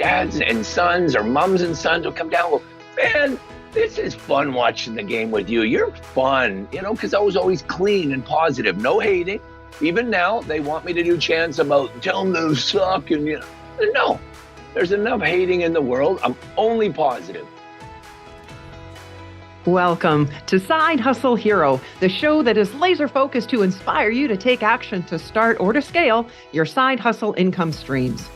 dads and sons or moms and sons will come down and go, man, this is fun watching the game with you. You're fun, because I was always clean and positive, no hating. Even now, they want me to do chants about tell them they suck. And, no, there's enough hating in the world. I'm only positive. Welcome to Side Hustle Hero, the show that is laser focused to inspire you to take action to start or to scale your side hustle income streams.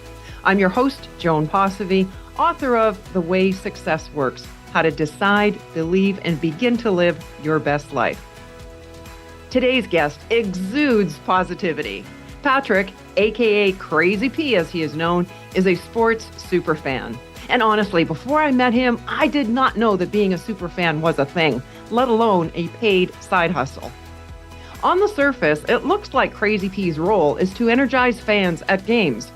I'm your host, Joan Posivy, author of The Way Success Works, How to Decide, Believe, and Begin to Live Your Best Life. Today's guest exudes positivity. Patrick, a.k.a. Crazy P as he is known, is a sports superfan. And honestly, before I met him, I did not know that being a superfan was a thing, let alone a paid side hustle. On the surface, it looks like Crazy P's role is to energize fans at games.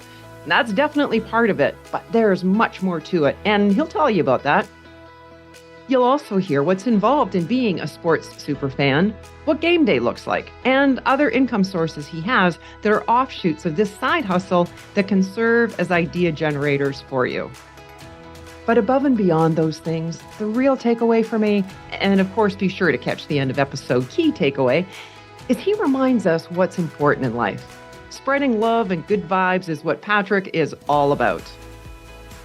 That's definitely part of it, but there's much more to it, and he'll tell you about that. You'll also hear what's involved in being a sports superfan, what game day looks like, and other income sources he has that are offshoots of this side hustle that can serve as idea generators for you. But above and beyond those things, the real takeaway for me, and of course be sure to catch the end of episode key takeaway, is he reminds us what's important in life. Spreading love and good vibes is what Patrick is all about.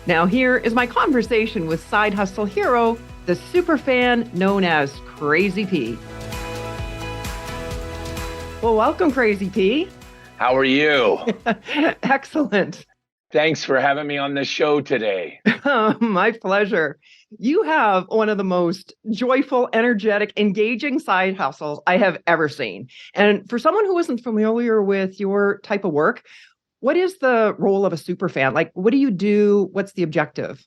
Now here is my conversation with side hustle hero, the superfan known as Crazy P. Well, welcome, Crazy P. How are you? Excellent. Thanks for having me on the show today. My pleasure. You have one of the most joyful, energetic, engaging side hustles I have ever seen. And for someone who isn't familiar with your type of work, what is the role of a superfan? Like, what do you do? What's the objective?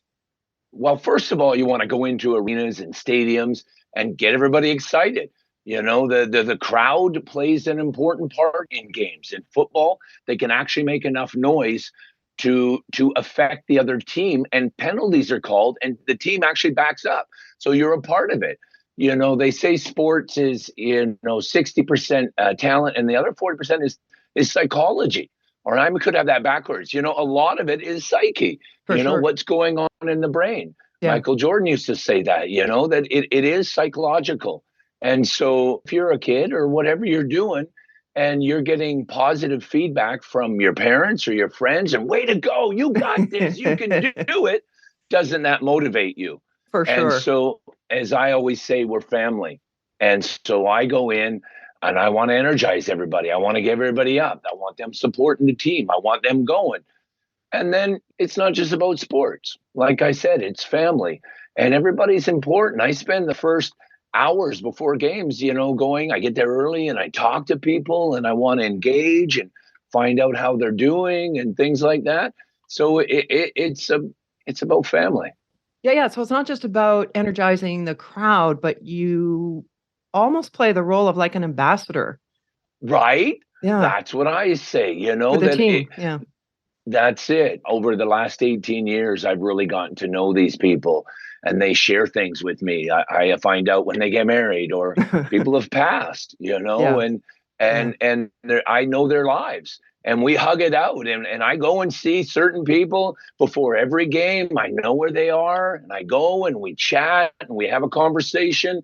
Well, first of all, you want to go into arenas and stadiums and get everybody excited. The crowd plays an important part in games. In football, they can actually make enough noise to affect the other team, and penalties are called and the team actually backs up. So you're a part of it. They say sports is, 60% talent and the other 40% is psychology. Or I could have that backwards. A lot of it is psyche, Sure. What's going on in the brain. Yeah. Michael Jordan used to say that, that it is psychological. And so if you're a kid or whatever you're doing, and you're getting positive feedback from your parents or your friends, and way to go, you got this, you can do it, doesn't that motivate you? For sure. And so, as I always say, we're family. And so I go in and I want to energize everybody. I want to get everybody up. I want them supporting the team. I want them going. And then it's not just about sports. Like I said, it's family. And everybody's important. I spend the first hours before games, going, I get there early and I talk to people and I want to engage and find out how they're doing and things like that. So it's about family. Yeah. So it's not just about energizing the crowd, but you almost play the role of like an ambassador. Right? Yeah. That's what I say, For the team. Yeah. That's it. Over the last 18 years, I've really gotten to know these people and they share things with me. I find out when they get married or people have passed, Yeah. and I know their lives and we hug it out. And I go and see certain people before every game. I know where they are and I go and we chat and we have a conversation,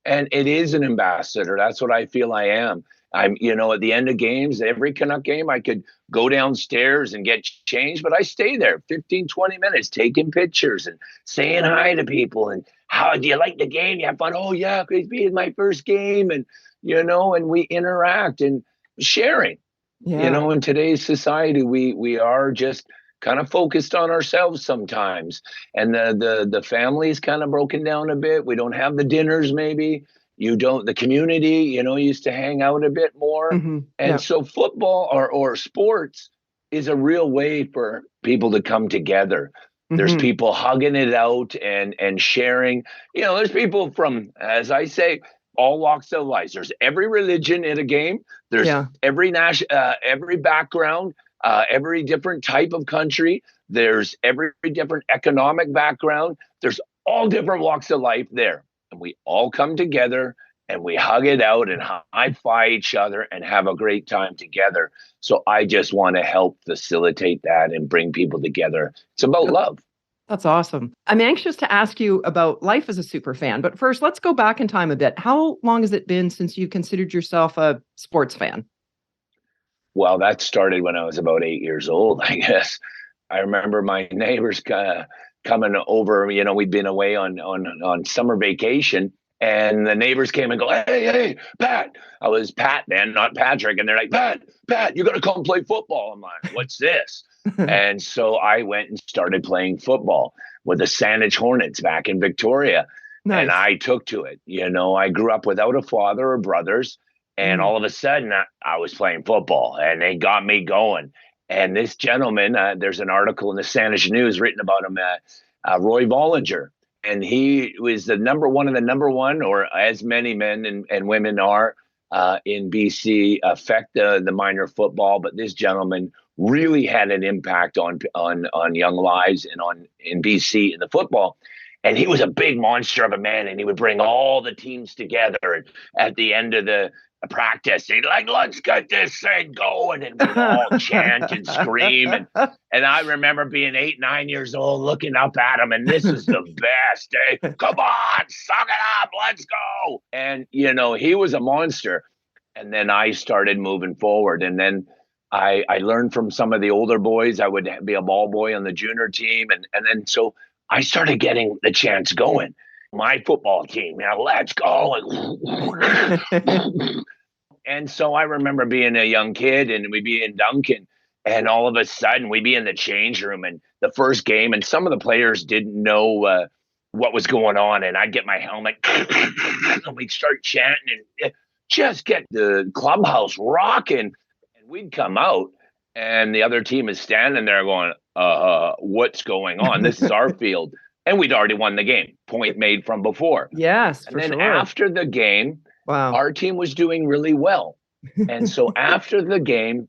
and it is an ambassador. That's what I feel I am. I'm, at the end of games, every Canuck game, I could go downstairs and get changed, but I stay there 15, 20 minutes, taking pictures and saying hi to people. And how do you like the game? You have fun? Oh yeah, it's been my first game. And, and we interact and sharing, in today's society, we are just kind of focused on ourselves sometimes. And the family is kind of broken down a bit. We don't have the dinners maybe. The community, used to hang out a bit more. Mm-hmm. And so football or sports is a real way for people to come together. Mm-hmm. There's people hugging it out and sharing. There's people from, as I say, all walks of life. There's every religion in a game. There's every background, every different type of country. There's every different economic background. There's all different walks of life there. And we all come together and we hug it out and high-five each other and have a great time together. So I just want to help facilitate that and bring people together. It's about love. That's awesome. I'm anxious to ask you about life as a super fan, but first, let's go back in time a bit. How long has it been since you considered yourself a sports fan? Well, that started when I was about 8 years old, I guess. I remember my neighbors coming over. You know, we'd been away on summer vacation, and the neighbors came and go, hey, Pat. I was Pat then, not Patrick. And they're like, Pat, you got to come play football. I'm like, what's this? And so I went and started playing football with the Saanich Hornets back in Victoria. Nice. And I took to it. You know, I grew up without a father or brothers. And all of a sudden, I was playing football, and they got me going. And this gentleman, there's an article in the Saanich News written about him, Roy Vollinger. And he was the number one, or as many men and women are in BC, affect the minor football. But this gentleman really had an impact on young lives and in BC in the football. And he was a big monster of a man, and he would bring all the teams together. And at the end of the practice, he'd like, let's get this thing going, and we'd all chant and scream. And I remember being 8, 9 years old, looking up at him, and this is the best. Come on, suck it up, let's go. And you know, he was a monster. And then I started moving forward, and then I learned from some of the older boys. I would be a ball boy on the junior team, and then so I started getting the chants going. My football team, now let's go. And so I remember being a young kid, and we'd be in Duncan, and all of a sudden we'd be in the change room, and the first game, and some of the players didn't know what was going on, and I'd get my helmet, and we'd start chanting and just get the clubhouse rocking, and we'd come out, and the other team is standing there going, what's going on? This is our field. And we'd already won the game. Point made from before. Yes, and then after the game, our team was doing really well. And so after the game,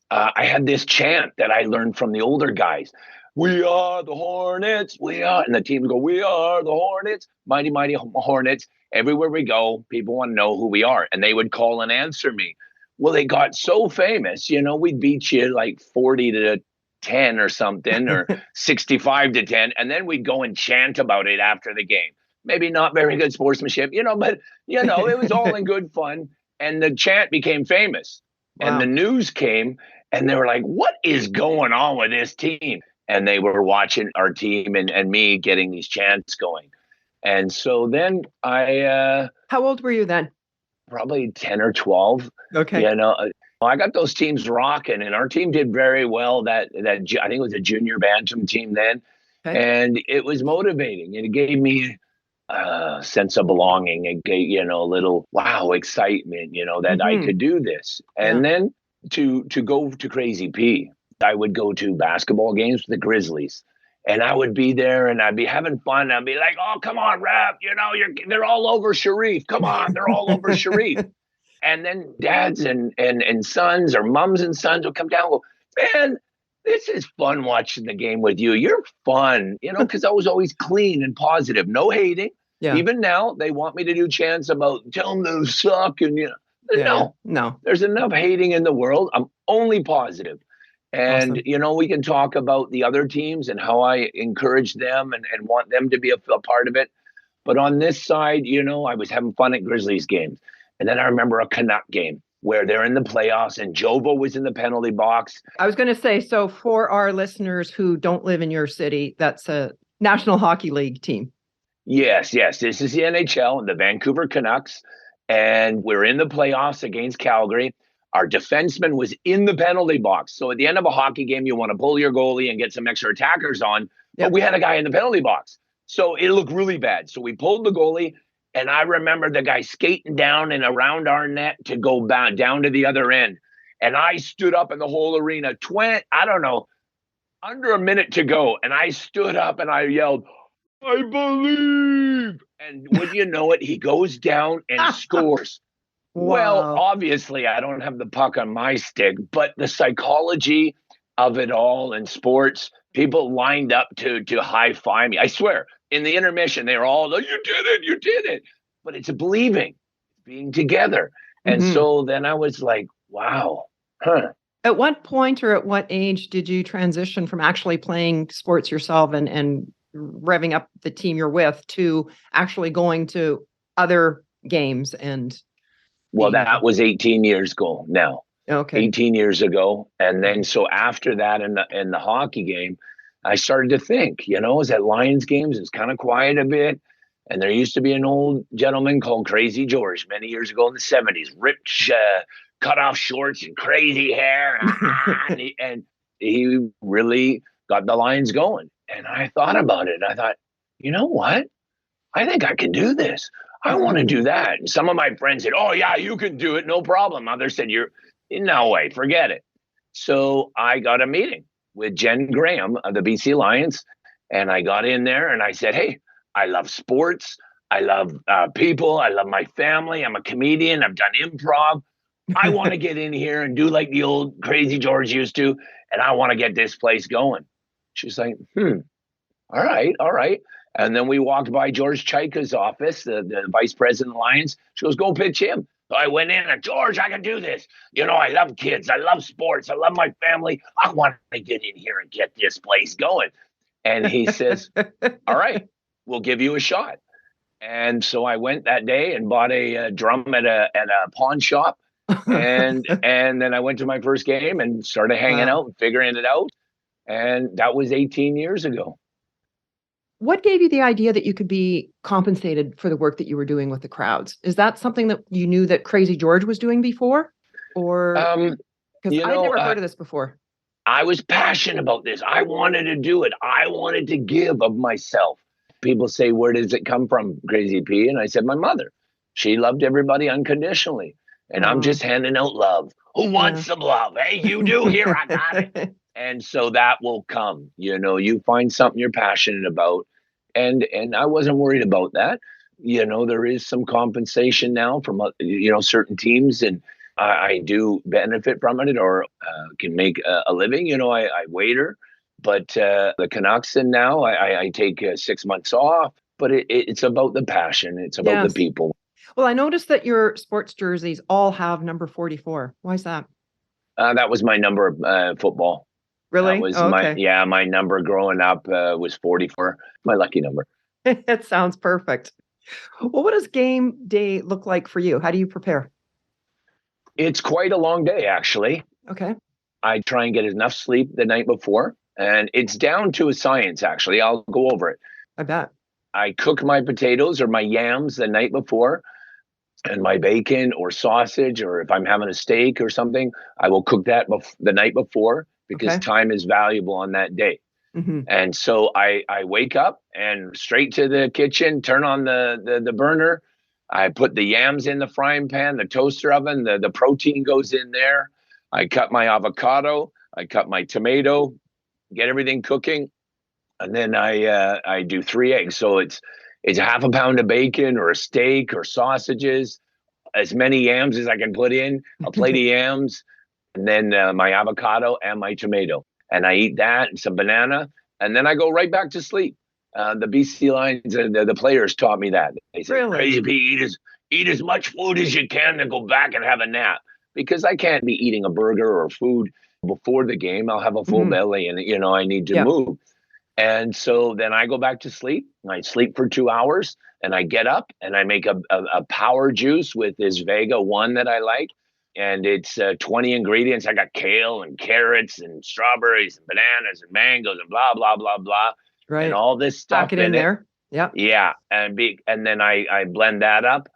I had this chant that I learned from the older guys. We are the Hornets. We are. And the team would go, we are the Hornets. Mighty, mighty Hornets. Everywhere we go, people want to know who we are. And they would call and answer me. Well, they got so famous, you know, we'd beat you like 40-10 or something, or 65-10. And then we'd go and chant about it after the game. Maybe not very good sportsmanship, you know, but, you know, it was all in good fun. And the chant became famous. Wow. And the news came, and they were like, what is going on with this team? And they were watching our team and me getting these chants going. And so then I... How old were you then? Probably 10 or 12. Okay. You know, I got those teams rocking, and our team did very well. That I think it was a junior bantam team then. Okay. And it was motivating, and it gave me a sense of belonging. It gave, you know, a little excitement, you know, that I could do this. And then to go to Crazy P, I would go to basketball games with the Grizzlies. And I would be there, and I'd be having fun. I'd be like, "Oh, come on, ref! You know, they're all over Sharif. Come on, they're all over Sharif." And then dads and sons, or mums and sons, would come down and go, "Man, this is fun watching the game with you. You're fun, you know," because I was always clean and positive, no hating. Yeah. Even now, they want me to do chants about tell them to suck, and you know, no, there's enough hating in the world. I'm only positive. And, awesome. You know, we can talk about the other teams and how I encourage them and want them to be a part of it. But on this side, you know, I was having fun at Grizzlies games. And then I remember a Canuck game where they're in the playoffs and Jovo was in the penalty box. I was going to say, so for our listeners who don't live in your city, that's a National Hockey League team. Yes. This is the NHL and the Vancouver Canucks. And we're in the playoffs against Calgary. Our defenseman was in the penalty box. So at the end of a hockey game, you want to pull your goalie and get some extra attackers on. Yep. But we had a guy in the penalty box. So it looked really bad. So we pulled the goalie. And I remember the guy skating down and around our net to go down to the other end. And I stood up in the whole arena, under a minute to go. And I stood up and I yelled, I believe. And would you know it, he goes down and scores. Wow. Well, obviously, I don't have the puck on my stick, but the psychology of it all in sports, people lined up to high-five me. I swear, in the intermission, they were all, oh, you did it. But it's believing. being together. And so then I was like, wow, At what point or at what age did you transition from actually playing sports yourself and revving up the team you're with to actually going to other games and well, that was 18 years ago now. Okay. 18 years ago. And then so after that in the hockey game, I started to think, I was at Lions games, it's kind of quiet a bit. And there used to be an old gentleman called Crazy George many years ago in the 70s, ripped cut off shorts and crazy hair. And he really got the Lions going. And I thought about it. And I thought, you know what? I think I can do this. I want to do that. And some of my friends said, oh, yeah, you can do it. No problem. Others said, no way, forget it. So I got a meeting with Jen Graham of the BC Lions. And I got in there and I said, hey, I love sports. I love people. I love my family. I'm a comedian. I've done improv. I want to get in here and do like the old Crazy George used to. And I want to get this place going. She's like, all right. And then we walked by George Chaika's office, the vice president of the Lions. She goes, go pitch him. So I went in and, George, I can do this. I love kids. I love sports. I love my family. I want to get in here and get this place going. And he says, all right, we'll give you a shot. And so I went that day and bought a drum at a pawn shop. And then I went to my first game and started hanging out and figuring it out. And that was 18 years ago. What gave you the idea that you could be compensated for the work that you were doing with the crowds? Is that something that you knew that Crazy George was doing before? Or because I'd never heard of this before. I was passionate about this. I wanted to do it. I wanted to give of myself. People say, where does it come from, Crazy P? And I said, my mother. She loved everybody unconditionally. And I'm just handing out love. Who wants some love? Hey, you do. Here, I got it. And so that will come. You find something you're passionate about. And I wasn't worried about that. There is some compensation now from, certain teams. And I do benefit from it or can make a living. I waiter. But the Canucks, and now I take 6 months off. But it's about the passion. It's about the people. Well, I noticed that your sports jerseys all have number 44. Why is that? That was my number of football. Really? That was my number growing up was 44, my lucky number. It sounds perfect. Well, what does game day look like for you? How do you prepare? It's quite a long day, actually. Okay. I try and get enough sleep the night before, and it's down to a science, actually. I'll go over it. I bet. I cook my potatoes or my yams the night before, and my bacon or sausage, or if I'm having a steak or something, I will cook that the night before because time is valuable on that day. Mm-hmm. And so I wake up and straight to the kitchen, turn on the burner. I put the yams in the frying pan, the toaster oven, the protein goes in there. I cut my avocado, I cut my tomato, get everything cooking. And then I do 3 eggs. So it's a half a pound of bacon or a steak or sausages, as many yams as I can put in, a plate of yams, and then my avocado and my tomato. And I eat that and some banana, and then I go right back to sleep. The BC Lions, the players taught me that. They said, really? Crazy P, eat as much food as you can, then go back and have a nap. Because I can't be eating a burger or food before the game. I'll have a full belly and, I need to move. And so then I go back to sleep. I sleep for 2 hours and I get up and I make a power juice with this Vega 1 that I like. And it's 20 ingredients. I got kale and carrots and strawberries and bananas and mangoes and blah, blah, blah, blah. Right. And all this stuff Pack it in there. Yeah. Yeah. And then I blend that up.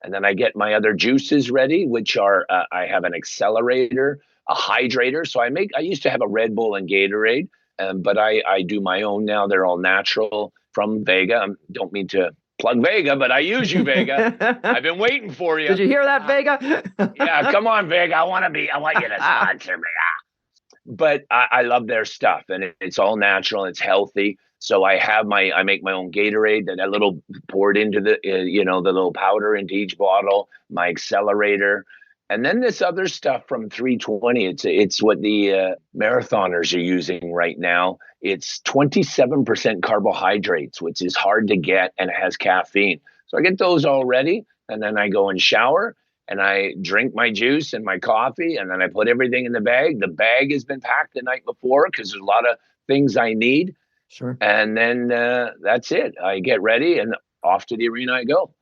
And then I get my other juices ready, which are, I have an accelerator, a hydrator. So I used to have a Red Bull and Gatorade. But I do my own now. They're all natural from Vega. I don't mean to plug Vega, but I use you, Vega. I've been waiting for you. Did you hear that, Vega? Yeah, come on, Vega. I want you to sponsor me. But I love their stuff, and it's all natural. It's healthy. So I make my own Gatorade, that little poured into the little powder into each bottle. My accelerator. And then this other stuff from 320, it's what the marathoners are using right now. It's 27% carbohydrates, which is hard to get, and it has caffeine. So I get those all ready, and then I go and shower, and I drink my juice and my coffee, and then I put everything in the bag. The bag has been packed the night before because there's a lot of things I need. Sure. And then that's it. I get ready and off to the arena I go.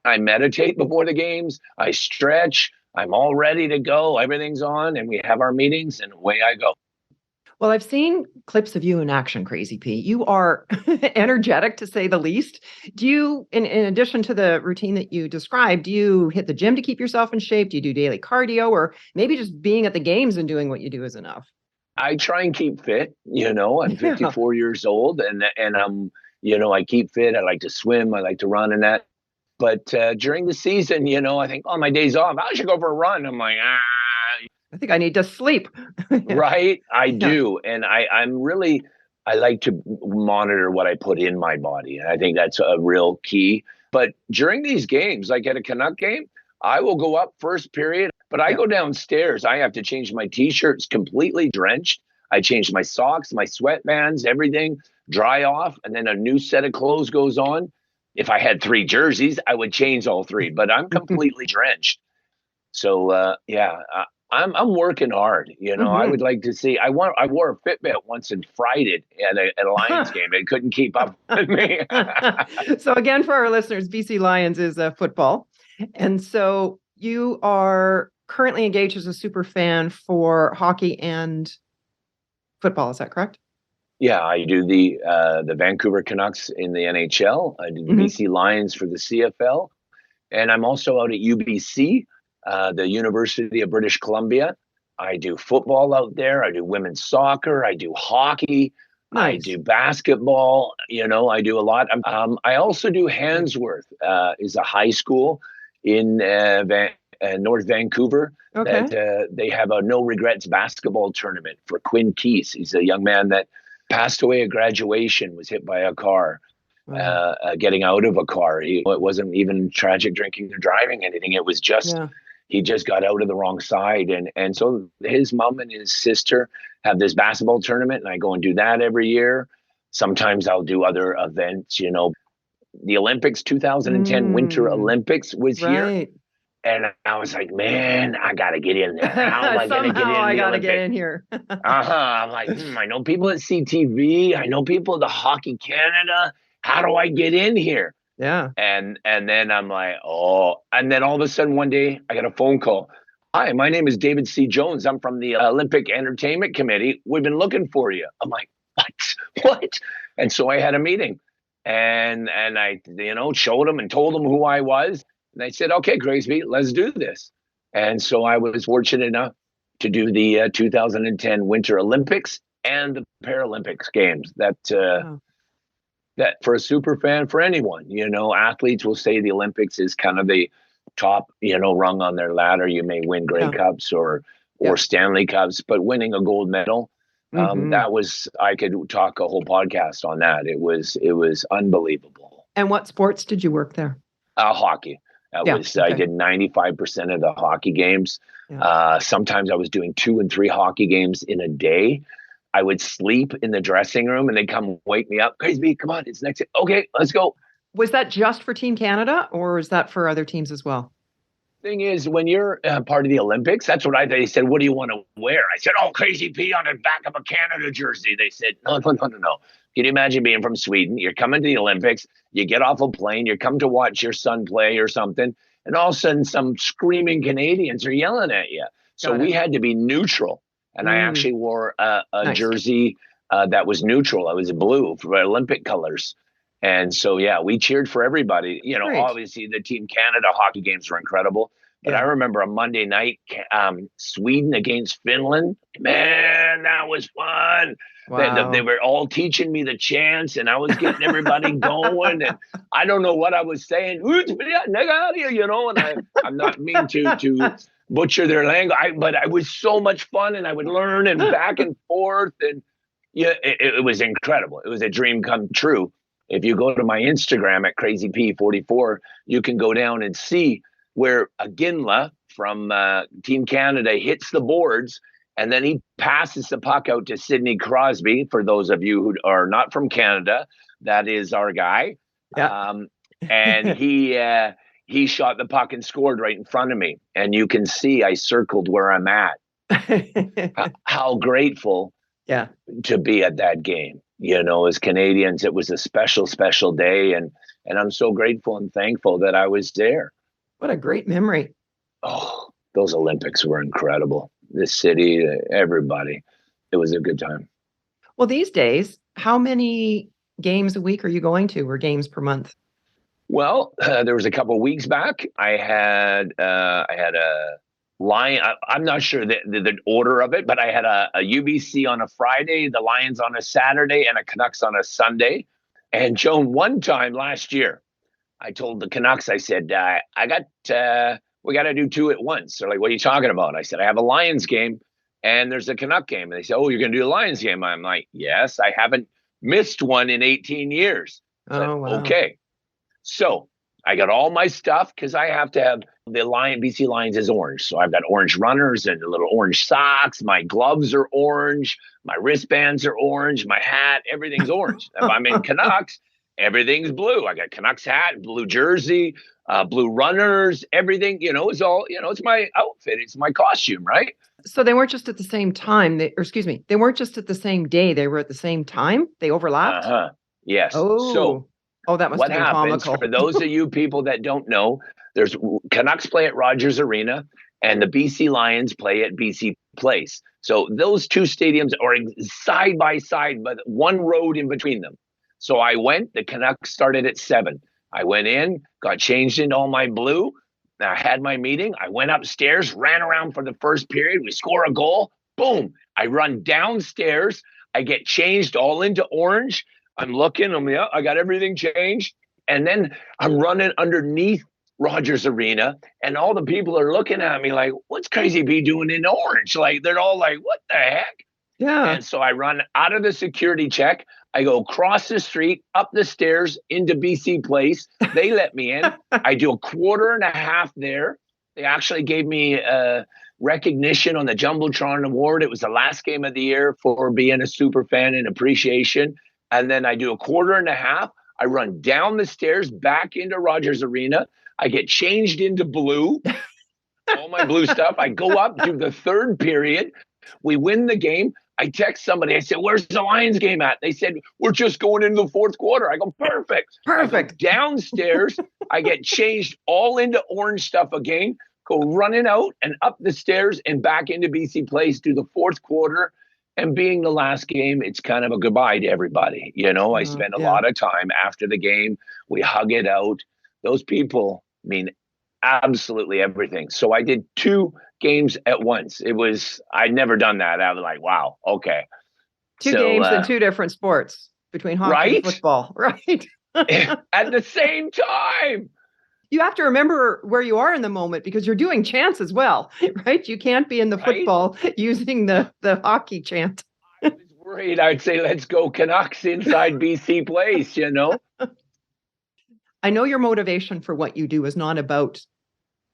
I meditate before the games. I stretch. I'm all ready to go. Everything's on, and we have our meetings, and away I go. Well, I've seen clips of you in action, Crazy P. You are energetic, to say the least. Do you, in addition to the routine that you described, do you hit the gym to keep yourself in shape? Do you do daily cardio, or maybe just being at the games and doing what you do is enough? I try and keep fit. I'm 54 years old, and I'm, I keep fit. I like to swim. I like to run and that. But during the season, I think, on my days off, I should go for a run. I'm like, I think I need to sleep. Right? I do. And I like to monitor what I put in my body. And I think that's a real key. But during these games, like at a Canuck game, I will go up first period, but I go downstairs. I have to change my t-shirts completely drenched. I change my socks, my sweatbands, everything, dry off. And then a new set of clothes goes on. If I had 3 jerseys, I would change all 3, but I'm completely drenched. So, I'm working hard. I would like to see. I wore a Fitbit once and fried it at a Lions game. It couldn't keep up with me. So again, for our listeners, BC Lions is football, and so you are currently engaged as a super fan for hockey and football. Is that correct? Yeah, I do the Vancouver Canucks in the NHL. I do the BC Lions for the CFL, and I'm also out at UBC. The University of British Columbia. I do football out there. I do women's soccer. I do hockey. Nice. I do basketball. I do a lot. I also do Handsworth, is a high school in North Vancouver. Okay. That they have a no regrets basketball tournament for Quinn Keese. He's a young man that passed away at graduation, was hit by a car. Wow. Getting out of a car. It wasn't even tragic drinking or driving anything. It was just he just got out of the wrong side. And so his mom and his sister have this basketball tournament, and I go and do that every year. Sometimes I'll do other events. The Olympics, 2010 Winter Olympics was here. And I was like, man, I got to get in there. How am I going to get in? I got to get in here. I'm like, I know people at CTV. I know people at the Hockey Canada. How do I get in here? Yeah. And then I'm like, oh. And then all of a sudden one day I got a phone call. Hi, my name is David C. Jones. I'm from the Olympic Entertainment Committee. We've been looking for you. I'm like, what? And so I had a meeting, and I, showed them and told them who I was. And they said, okay, Crazy, let's do this. And so I was fortunate enough to do the 2010 Winter Olympics and the Paralympics games. That for a super fan, for anyone, athletes will say the Olympics is kind of the top, rung on their ladder. You may win Grey Cups or Stanley Cups, but winning a gold medal, that was, I could talk a whole podcast on that. It was unbelievable. And what sports did you work there? Hockey. I did 95% of the hockey games. Yeah. Sometimes I was doing 2 and 3 hockey games in a day. I would sleep in the dressing room and they'd come wake me up. Crazy, come on, it's next. Okay, let's go. Was that just for Team Canada, or was that for other teams as well? Thing is, when you're part of the Olympics, that's what they said, what do you want to wear? I said, Crazy P on the back of a Canada jersey. They said, no. Can you imagine being from Sweden? You're coming to the Olympics, you get off a plane, you're come to watch your son play or something, and all of a sudden some screaming Canadians are yelling at you. So we had to be neutral. And I actually wore a jersey that was neutral. It was blue for Olympic colors. And so, we cheered for everybody. Obviously the Team Canada hockey games were incredible. But I remember a Monday night, Sweden against Finland. Man, that was fun. Wow. They were all teaching me the chants, and I was getting everybody going. And I don't know what I was saying. And I'm not mean to butcher their language, but it was so much fun, and I would learn and back and forth. And it was incredible. It was a dream come true. If you go to my Instagram at CrazyP44, you can go down and see where Ginla from Team Canada hits the boards, and then he passes the puck out to Sidney Crosby. For those of you who are not from Canada, that is our guy. Yeah. And he shot the puck and scored right in front of me. And you can see I circled where I'm at. How grateful to be at that game. As Canadians, it was a special, special day. And I'm so grateful and thankful that I was there. What a great memory. Oh, those Olympics were incredible. The city, everybody. It was a good time. Well, these days, how many games a week are you going to, or games per month? Well, there was a couple of weeks back. I had a Lion. I'm not sure the order of it, but I had a UBC on a Friday, the Lions on a Saturday, and a Canucks on a Sunday. And Joan, one time last year, I told the Canucks, I said, we got to do two at once. They're like, what are you talking about? I said, I have a Lions game and there's a Canuck game. And they said, oh, you're going to do the Lions game? I'm like, yes, I haven't missed one in 18 years. Oh, wow. Okay. So I got all my stuff because I have to have the BC Lions is orange. So I've got orange runners and little orange socks. My gloves are orange. My wristbands are orange. My hat, everything's orange. If I'm in Canucks, everything's blue. I got Canucks hat, blue jersey, blue runners, everything, it's all, it's my outfit. It's my costume, right? So they weren't just at the same time. They weren't just at the same day. They were at the same time. They overlapped. Yes. Oh, that must what have been happens comical. for those of you people that don't know, there's Canucks play at Rogers Arena and the BC Lions play at BC Place. So those two stadiums are side by side, but one road in between them. So I went, the Canucks started at 7. I went in, got changed into all my blue. I had my meeting. I went upstairs, ran around for the first period. We score a goal. Boom. I run downstairs. I get changed all into orange. I'm looking, I got everything changed. And then I'm running underneath Rogers Arena and all the people are looking at me like, what's Crazy B doing in orange? Like, they're all like, what the heck? Yeah. And so I run out of the security check. I go across the street, up the stairs into BC Place. They let me in. I do a quarter and a half there. They actually gave me recognition on the Jumbotron Award. It was the last game of the year for being a super fan and appreciation. And then I do a quarter and a half. I run down the stairs back into Rogers Arena. I get changed into blue, all my blue stuff. I go up to the third period. We win the game. I text somebody. I said, where's the Lions game at? They said, we're just going into the fourth quarter. I go, perfect. I go downstairs. I get changed all into orange stuff again, go running out and up the stairs and back into BC Place, do the fourth quarter. And being the last game, it's kind of a goodbye to everybody. I spend a lot of time after the game. We hug it out. Those people mean absolutely everything. So I did 2 games at once. I'd never done that. I was like, wow, okay. 2 games in 2 different sports between hockey and football, right? At the same time. You have to remember where you are in the moment because you're doing chants as well, right? You can't be in the football using the hockey chant. I was worried. I'd say, let's go Canucks inside BC Place, I know your motivation for what you do is not about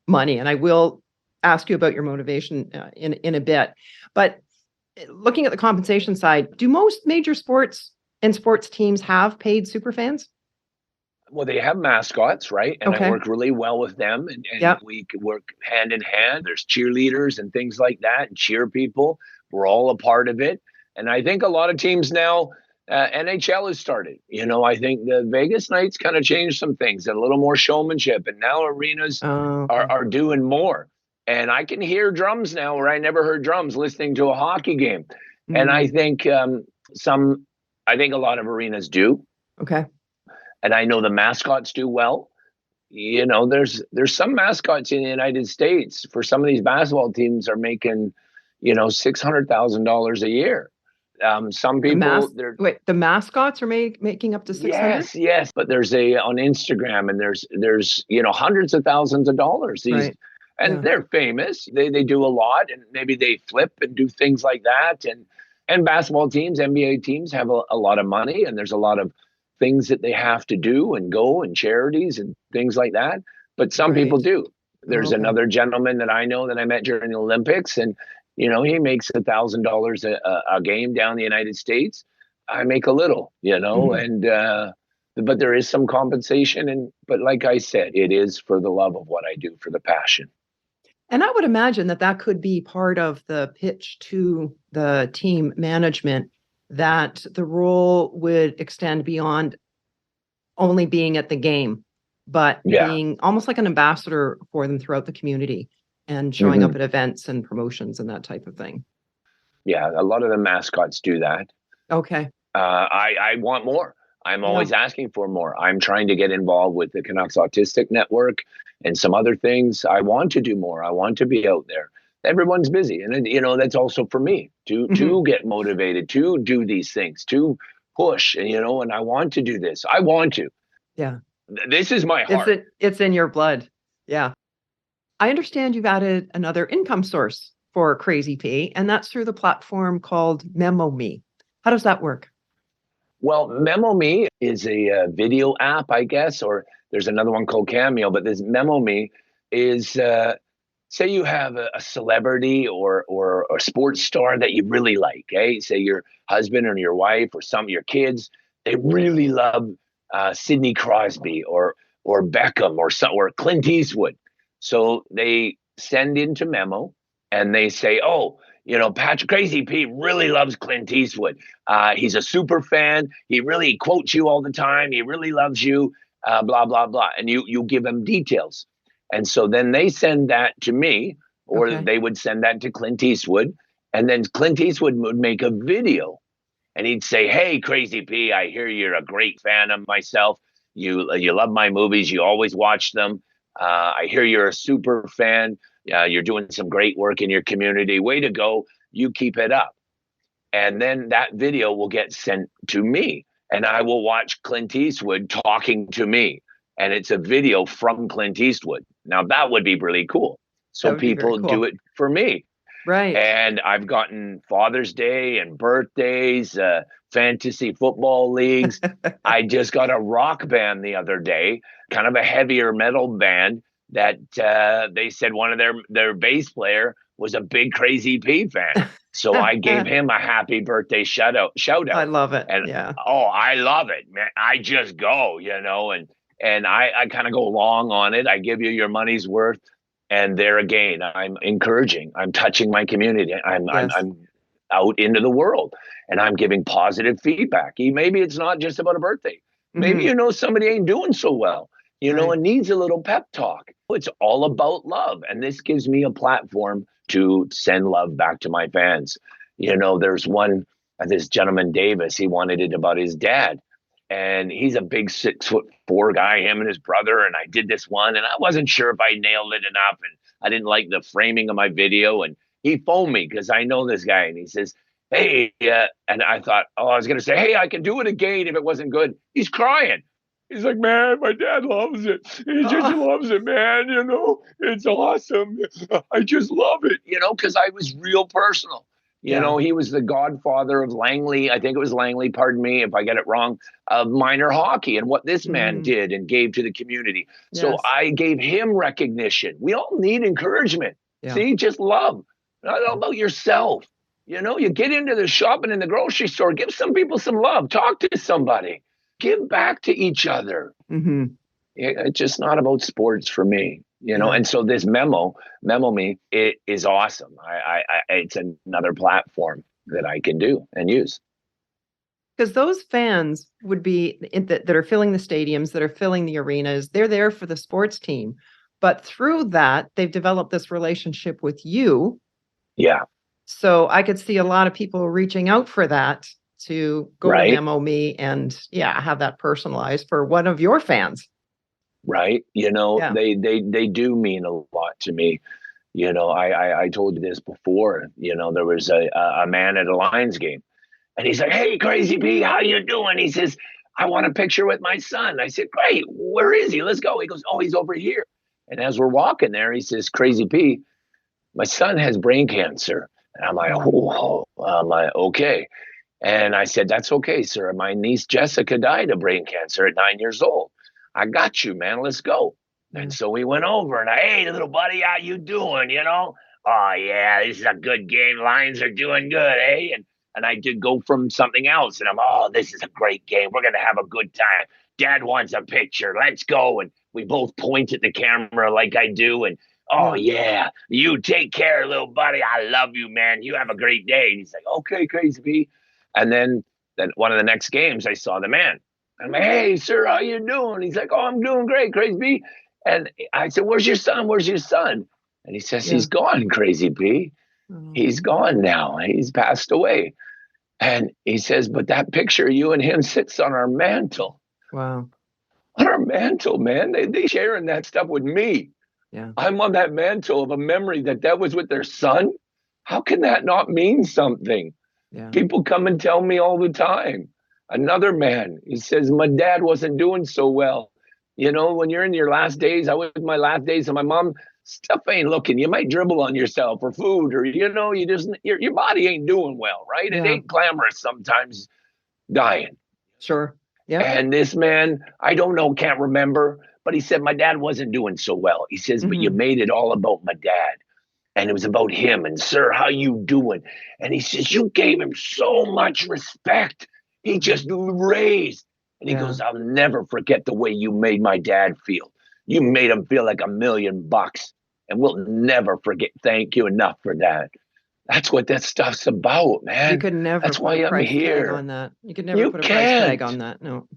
money, and I will ask you about your motivation in a bit. But looking at the compensation side, do most major sports and sports teams have paid superfans? Well, they have mascots, right? And I work really well with them, and we work hand in hand. There's cheerleaders and things like that, and cheer people. We're all a part of it. And I think a lot of teams now, NHL has started. I think the Vegas Knights kind of changed some things, and a little more showmanship. And now arenas are doing more. And I can hear drums now where I never heard drums listening to a hockey game. Mm-hmm. And I think I think a lot of arenas do. Okay. And I know the mascots do well. There's some mascots in the United States for some of these basketball teams are making, $600,000 a year. Some people, the mascots are making up to 600. Yes. But there's on Instagram, and there's hundreds of thousands of dollars. They're famous. They do a lot, and maybe they flip and do things like that. And basketball teams, NBA teams have a lot of money, and there's a lot of things that they have to do and go and charities and things like that. But some people do. There's another gentleman that I know that I met during the Olympics, and he makes $1,000 a game down in the United States. I make a little, and but there is some compensation. But like I said, it is for the love of what I do, for the passion. And I would imagine that that could be part of the pitch to the team management, that the role would extend beyond only being at the game, but Yeah. being almost like an ambassador for them throughout the community and showing up at events and promotions and that type of thing. Yeah, a lot of the mascots do that. Okay. I want more. I'm always asking for more. I'm trying to get involved with the Canucks Autistic Network and some other things. I want to do more. I want to be out there. Everyone's busy, and that's also for me to get motivated to do these things, to push, and I want to do this. I want to. Yeah. This is my heart. It's in your blood. Yeah. I understand you've added another income source for Crazy P, and that's through the platform called Memo Me. How does that work? Well, Memo Me is a video app, I guess, or there's another one called Cameo, but this Memo Me is, say you have a celebrity or a sports star that you really like, eh? Say your husband or your wife or some of your kids, they really love Sidney Crosby or Beckham or Clint Eastwood. So they send into Memo and they say, oh, Patrick Crazy P really loves Clint Eastwood. He's a super fan. He really quotes you all the time. He really loves you, blah, blah, blah. And you give him details. And so then they send that to me, or they would send that to Clint Eastwood. And then Clint Eastwood would make a video and he'd say, hey, Crazy P, I hear you're a great fan of myself. You love my movies. You always watch them. I hear you're a super fan. You're doing some great work in your community. Way to go. You keep it up. And then that video will get sent to me and I will watch Clint Eastwood talking to me. And it's a video from Clint Eastwood. Now that would be really cool. So people do it for me. Right. And I've gotten Father's Day and birthdays, fantasy football leagues. I just got a rock band the other day, kind of a heavier metal band that they said one of their bass player was a big Crazy P fan. So I gave him a happy birthday shout out. I love it. And yeah. Oh, I love it, man. I just go, and I kind of go along on it. I give you your money's worth. And there again, I'm encouraging, I'm touching my community. I'm out into the world and I'm giving positive feedback. Maybe it's not just about a birthday. Maybe, somebody ain't doing so well, and needs a little pep talk. It's all about love. And this gives me a platform to send love back to my fans. There's this gentleman, Davis, he wanted it about his dad. And he's a big 6'4" guy, him and his brother. And I did this one and I wasn't sure if I nailed it enough. And I didn't like the framing of my video. And he phoned me because I know this guy. And he says, hey, and I thought, I was going to say, hey, I can do it again if it wasn't good. He's crying. He's like, man, my dad loves it. He just loves it, man. It's awesome. I just love it, because I was real personal. He was the godfather of Langley. I think it was Langley, pardon me if I get it wrong, of minor hockey and what this man did and gave to the community. Yes. So I gave him recognition. We all need encouragement. Yeah. See, just love. Not all about yourself. You get into the shopping in the grocery store, give some people some love, talk to somebody, give back to each other. Mm-hmm. It's just not about sports for me. And so this Memo Me, it is awesome. It's another platform that I can do and use. Because those fans would be that are filling the stadiums, that are filling the arenas. They're there for the sports team, but through that, they've developed this relationship with you. Yeah. So I could see a lot of people reaching out for that to go to Memo Me and have that personalized for one of your fans. Right. They do mean a lot to me. I told you this before, there was a man at a Lions game and he's like, hey, Crazy P, how you doing? He says, I want a picture with my son. I said, great. Where is he? Let's go. He goes, oh, he's over here. And as we're walking there, he says, Crazy P, my son has brain cancer. And I'm like, okay. And I said, that's okay, sir. My niece Jessica died of brain cancer at 9 years old. I got you, man. Let's go. And so we went over and hey, little buddy, how you doing? Oh, yeah, this is a good game. Lions are doing good, eh? And I did go from something else. And this is a great game. We're going to have a good time. Dad wants a picture. Let's go. And we both point at the camera like I do. And, oh, yeah, you take care, little buddy. I love you, man. You have a great day. And he's like, okay, Crazy B. And then one of the next games, I saw the man. I'm like, hey, sir, how you doing? He's like, oh, I'm doing great, Crazy B. And I said, where's your son? Where's your son? And he says, he's gone, Crazy B. He's gone now. He's passed away. And he says, but that picture of you and him sits on our mantle. Wow. On our mantle, man. They sharing that stuff with me. Yeah. I'm on that mantle of a memory that was with their son. How can that not mean something? Yeah. People come and tell me all the time. Another man, he says, my dad wasn't doing so well. You know, when you're in your last days, I was in my last days, and my mom, stuff ain't looking. You might dribble on yourself or food, or, you know, you just, your body ain't doing well, right? It ain't glamorous sometimes dying. Sure. Yeah. And this man, I don't know, can't remember, but he said, my dad wasn't doing so well. He says, but you made it all about my dad. And it was about him. And, sir, how you doing? And he says, you gave him so much respect. He just raised. And he goes, I'll never forget the way you made my dad feel. You made him feel like $1 million. And we'll never forget. Thank you enough for that. That's what that stuff's about, man. You could never That's put why a I'm price here. tag on that. You could never put a price tag on that. No.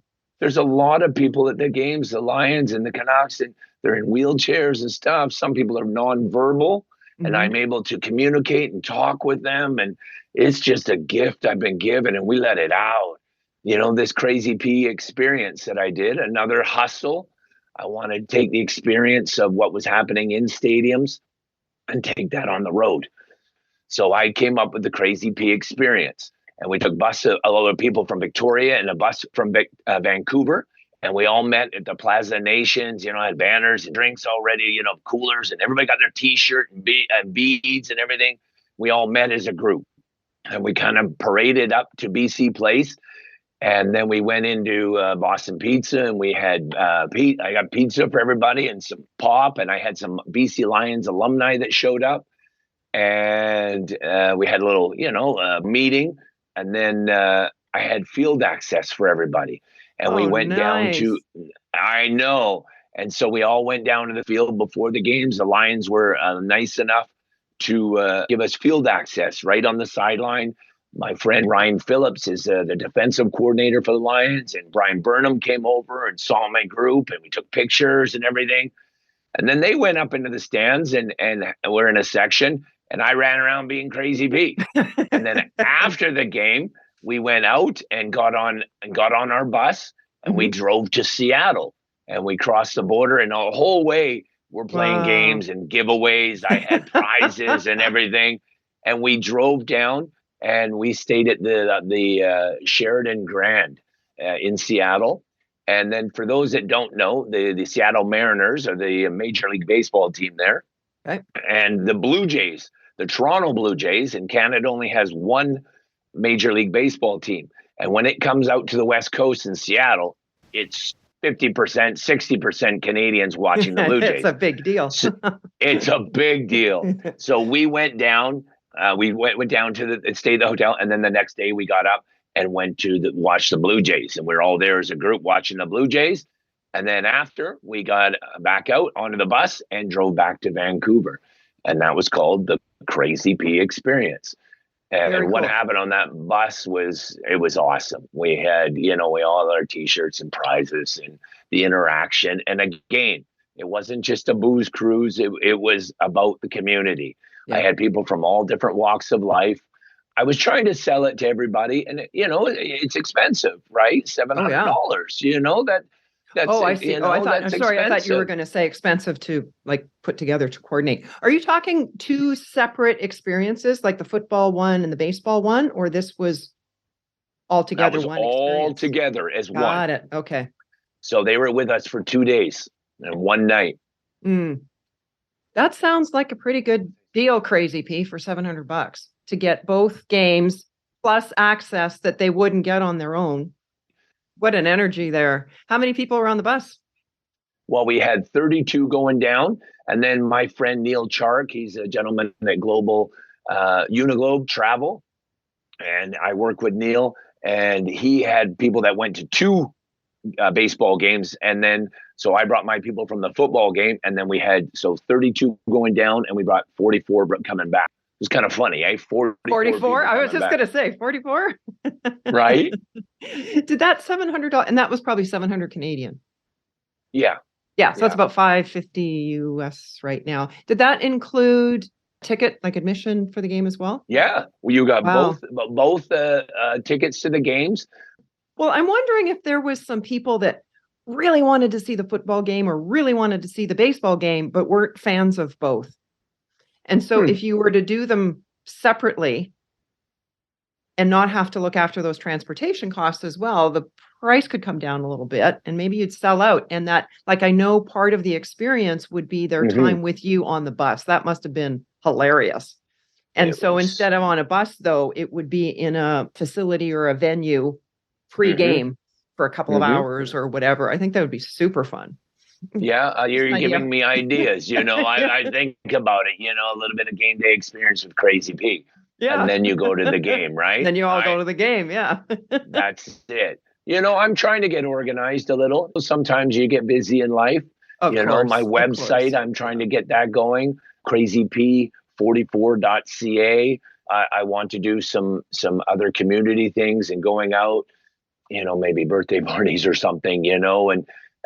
There's a lot of people at the games, the Lions and the Canucks, and they're in wheelchairs and stuff. Some people are nonverbal, and I'm able to communicate and talk with them. And it's just a gift I've been given, and we let it out. You know, this Crazy P experience that I did, another hustle. I want to take the experience of what was happening in stadiums and take that on the road. So I came up with the Crazy P experience. And we took a lot of people from Victoria and a bus from Vancouver. And we all met at the Plaza Nations, you know, had banners and drinks already, you know, coolers, and everybody got their T-shirt and beads and everything. We all met as a group. And we kind of paraded up to BC Place. And then we went into Boston Pizza, and we had I got pizza for everybody and some pop. And I had some BC Lions alumni that showed up. And we had a little, you know, meeting. And then I had field access for everybody. And we went down to, I know. And so we all went down to the field before the games. The Lions were nice enough to give us field access right on the sideline. My friend Ryan Phillips is the defensive coordinator for the Lions. And Brian Burnham came over and saw my group. And we took pictures and everything. And then they went up into the stands and we're in a section. And I ran around being Crazy P. And then after the game, we went out and got on our bus, and we drove to Seattle, and we crossed the border, and the whole way we're playing games and giveaways. I had prizes and everything. And we drove down, and we stayed at the Sheridan Grand in Seattle. And then for those that don't know, the Seattle Mariners are the Major League Baseball team there. Okay. And the Blue Jays, the Toronto Blue Jays, and Canada only has one Major League Baseball team. And when it comes out to the West Coast in Seattle, it's 50%, 60% Canadians watching the Blue Jays. It's a big deal. It's a big deal. So we went down. We went down to stayed at the hotel, and then the next day we got up and went to watch the Blue Jays, and we're all there as a group watching the Blue Jays. And then after, we got back out onto the bus and drove back to Vancouver. And that was called the Crazy P experience. And what happened on that bus was awesome. We had, you know, we all had our T-shirts and prizes and the interaction. And again, it wasn't just a booze cruise. It was about the community. Yeah. I had people from all different walks of life. I was trying to sell it to everybody. And, you know, it's expensive, right? $700, you know, that's I see. You know, I thought you were going to say expensive to like put together to coordinate. Are you talking two separate experiences, like the football one and the baseball one, or this was all together? That was all together as one. Got it. Okay. So they were with us for 2 days and one night. That sounds like a pretty good deal, Crazy P, for $700 to get both games plus access that they wouldn't get on their own. What an energy there. How many people were on the bus? Well, we had 32 going down. And then my friend Neil Chark, he's a gentleman at Global Uniglobe Travel. And I work with Neil. And he had people that went to 2 baseball games. And then, so I brought my people from the football game, and then we had, 32 going down, and we brought 44 coming back. It was kind of funny, eh? 44? I was just going to say 44. Right? Did that $700, and that was probably 700 Canadian. Yeah. Yeah. So that's about $550 US right now. Did that include ticket, like admission for the game as well? Yeah. Well, you got both tickets to the games. Well, I'm wondering if there was some people that really wanted to see the football game or really wanted to see the baseball game, but weren't fans of both. And so if you were to do them separately and not have to look after those transportation costs as well, the price could come down a little bit and maybe you'd sell out. And that, like, I know part of the experience would be their time with you on the bus. That must have been hilarious. And so instead of on a bus, though, it would be in a facility or a venue pre-game for a couple of hours or whatever. I think that would be super fun. Yeah, you're giving me ideas. I think about it, a little bit of game day experience with Crazy P. Yeah. And then you go to the game, right? Then you all go to the game, yeah. That's it. I'm trying to get organized a little. Sometimes you get busy in life. Of course, my website, I'm trying to get that going. crazyp44.ca. I want to do some other community things and going out, maybe birthday parties or something,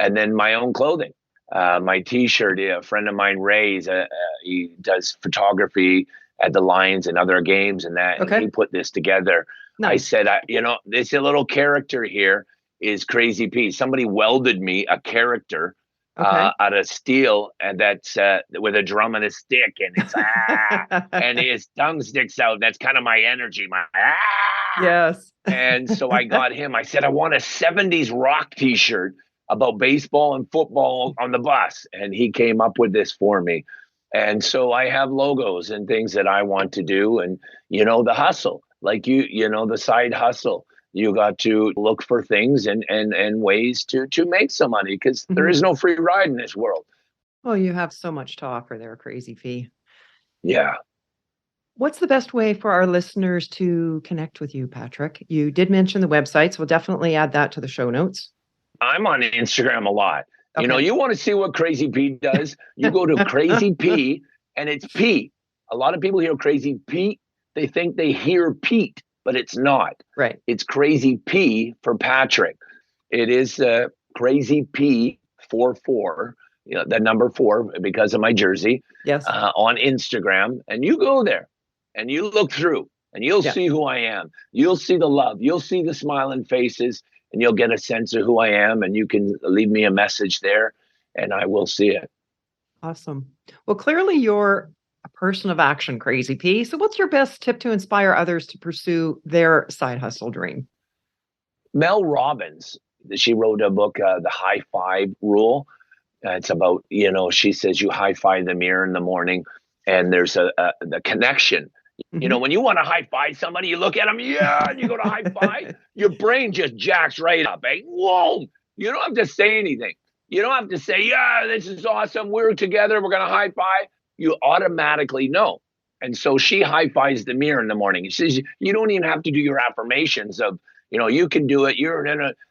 and then my own clothing, my T-shirt. A friend of mine, Ray, he does photography at the Lions and other games and that. Okay. And he put this together. Nice. I said, this little character here is Crazy P. Somebody welded me a character out of steel, and that's with a drum and a stick, and it's and his tongue sticks out. That's kind of my energy, Yes. And so I got him. I said, I want a 70s rock T-shirt about baseball and football on the bus. And he came up with this for me. And so I have logos and things that I want to do. And, the hustle, like the side hustle, you got to look for things and ways to make some money, because there is no free ride in this world. Oh, you have so much to offer there, Crazy P. Yeah. What's the best way for our listeners to connect with you, Patrick? You did mention the website, so we'll definitely add that to the show notes. I'm on Instagram a lot. Okay. You want to see what Crazy P does? You go to Crazy P, and it's P. A lot of people hear Crazy Pete. They think they hear Pete, but it's not. Right. It's Crazy P for Patrick. It is Crazy P 44. The number 4 because of my jersey. Yes. On Instagram, and you go there and you look through and you'll see who I am. You'll see the love. You'll see the smiling faces, and you'll get a sense of who I am, and you can leave me a message there and I will see it. Awesome. Well, clearly you're a person of action, Crazy P. So what's your best tip to inspire others to pursue their side hustle dream? Mel Robbins, she wrote a book, The High Five Rule. It's about, she says you high five the mirror in the morning, and there's the connection. When you want to high five somebody, you look at them, and you go to high five, your brain just jacks right up. Eh? Whoa! You don't have to say anything. You don't have to say, yeah, this is awesome. We're together. We're going to high five. You automatically know. And so she high fives the mirror in the morning. She says, you don't even have to do your affirmations of, you can do it.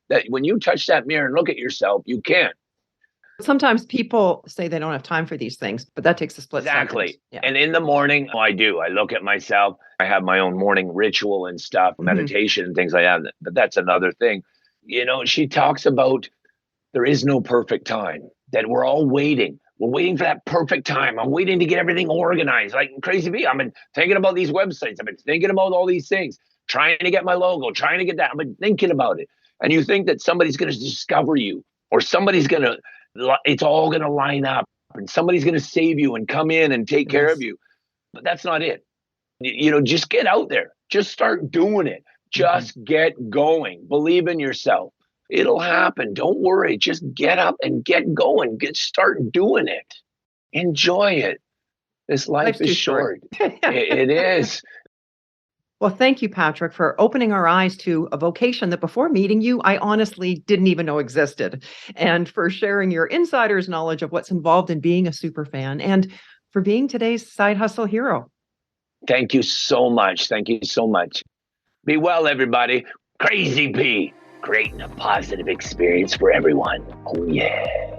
That when you touch that mirror and look at yourself, you can. Sometimes people say they don't have time for these things, but that takes a split second. Exactly. Yeah. And in the morning, I do. I look at myself. I have my own morning ritual and stuff, meditation and things like that. But that's another thing. She talks about there is no perfect time, that we're all waiting. We're waiting for that perfect time. I'm waiting to get everything organized. Like Crazy P, I've been thinking about these websites. I've been thinking about all these things, trying to get my logo, trying to get that. I've been thinking about it. And you think that somebody's going to discover you, or it's all going to line up, and somebody's going to save you and come in and take care of you. But that's not it. Just get out there. Just start doing it. Just get going. Believe in yourself. It'll happen. Don't worry. Just get up and get going. Start doing it. Enjoy it. This life is short. It is. Well, thank you, Patrick, for opening our eyes to a vocation that before meeting you, I honestly didn't even know existed, and for sharing your insider's knowledge of what's involved in being a super fan, and for being today's side hustle hero. Thank you so much. Thank you so much. Be well, everybody. Crazy P. creating a positive experience for everyone. Oh, yeah.